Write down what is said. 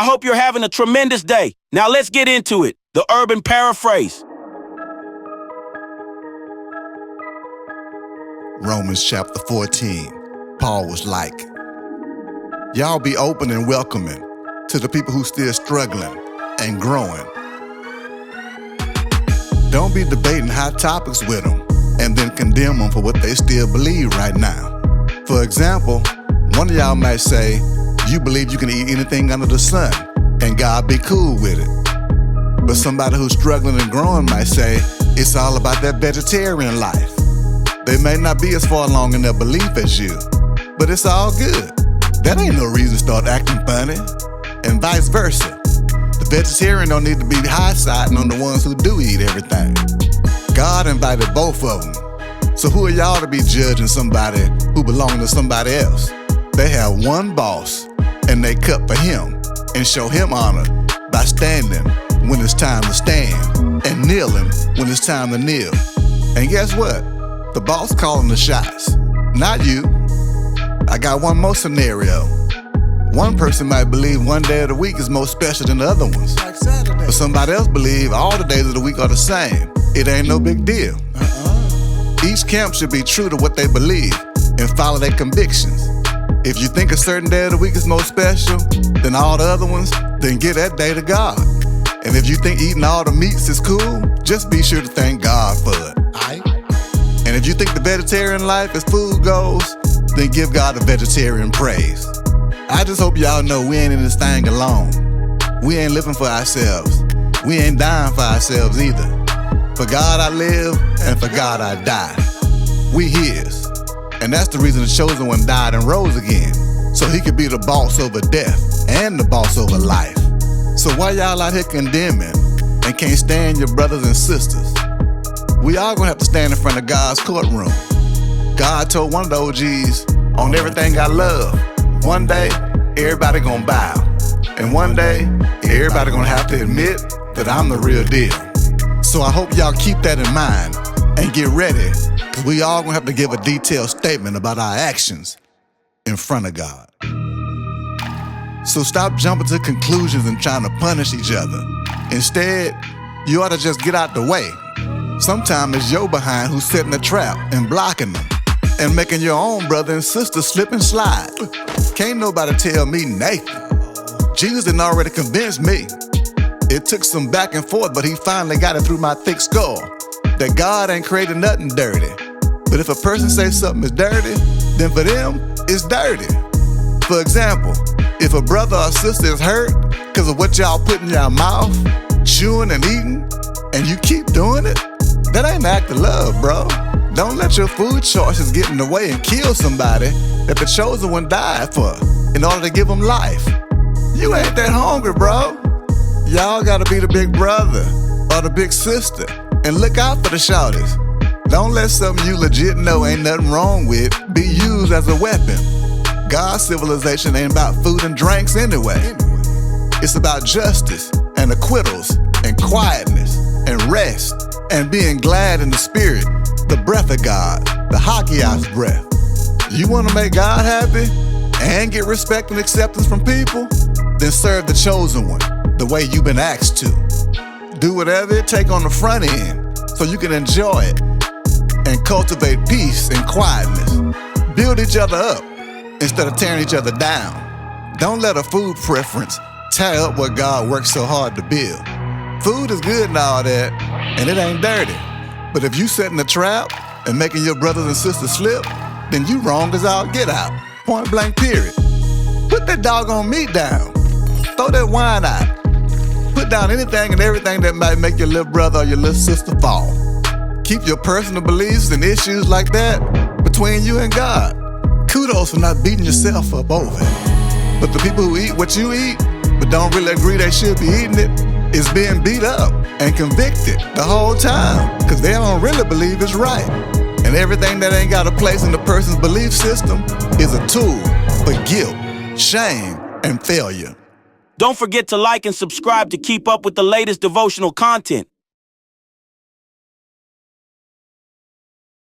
I hope you're having a tremendous day. Now let's get into it. The Urban Paraphrase. Romans chapter 14, Paul was like, y'all be open and welcoming to the people who still struggling and growing. Don't be debating hot topics with them and then condemn them for what they still believe right now. For example, one of y'all might say, you believe you can eat anything under the sun and God be cool with it. But somebody who's struggling and growing might say, it's all about that vegetarian life. They may not be as far along in their belief as you, but it's all good. That ain't no reason to start acting funny, and vice versa. The vegetarian don't need to be high-siding on the ones who do eat everything. God invited both of them. So who are y'all to be judging somebody who belongs to somebody else? They have one boss, and they cut for him and show him honor by standing when it's time to stand and kneeling when it's time to kneel. And guess what? The boss calling the shots, not you. I got one more scenario. One person might believe one day of the week is more special than the other ones. Like Saturday. But somebody else believe all the days of the week are the same. It ain't no big deal. Each camp should be true to what they believe and follow their convictions. If you think a certain day of the week is more special than all the other ones, then give that day to God. And if you think eating all the meats is cool, just be sure to thank God for it. And if you think the vegetarian life is food goals, then give God a vegetarian praise. I just hope y'all know we ain't in this thing alone. We ain't living for ourselves. We ain't dying for ourselves either. For God I live, and for God I die. We His. And that's the reason the chosen one died and rose again, so He could be the boss over death and the boss over life. So why y'all out here condemning and can't stand your brothers and sisters? We all gonna have to stand in front of God's courtroom. God told one of the OGs, on everything I love, one day, everybody gonna bow. And one day, everybody gonna have to admit that I'm the real deal. So I hope y'all keep that in mind and get ready, because we all gonna have to give a detailed statement about our actions in front of God. So stop jumping to conclusions and trying to punish each other. Instead, you ought to just get out the way. Sometimes it's your behind who's setting a trap and blocking them and making your own brother and sister slip and slide. Can't nobody tell me Nathan. Jesus didn't already convince me. It took some back and forth, but He finally got it through my thick skull that God ain't created nothing dirty. But if a person says something is dirty, then for them, it's dirty. For example, if a brother or sister is hurt because of what y'all put in your mouth, chewing and eating, and you keep doing it, that ain't an act of love, bro. Don't let your food choices get in the way and kill somebody that the chosen one died for in order to give them life. You ain't that hungry, bro. Y'all gotta be the big brother or the big sister and look out for the shorties. Don't let something you legit know ain't nothing wrong with be used as a weapon. God's civilization ain't about food and drinks anyway. It's about justice and acquittals and quietness and rest and being glad in the spirit, the breath of God, the Hagios breath. You want to make God happy and get respect and acceptance from people? Then serve the chosen one the way you've been asked to. Do whatever it takes on the front end so you can enjoy it and cultivate peace and quietness. Build each other up instead of tearing each other down. Don't let a food preference tear up what God worked so hard to build. Food is good and all that, and it ain't dirty. But if you setting a trap and making your brothers and sisters slip, then you wrong as all get out. Point blank period. Put that doggone meat down. Throw that wine out. Put down anything and everything that might make your little brother or your little sister fall. Keep your personal beliefs and issues like that between you and God. Kudos for not beating yourself up over it. But the people who eat what you eat, but don't really agree they should be eating it, is being beat up and convicted the whole time because they don't really believe it's right. And everything that ain't got a place in the person's belief system is a tool for guilt, shame, and failure. Don't forget to like and subscribe to keep up with the latest devotional content.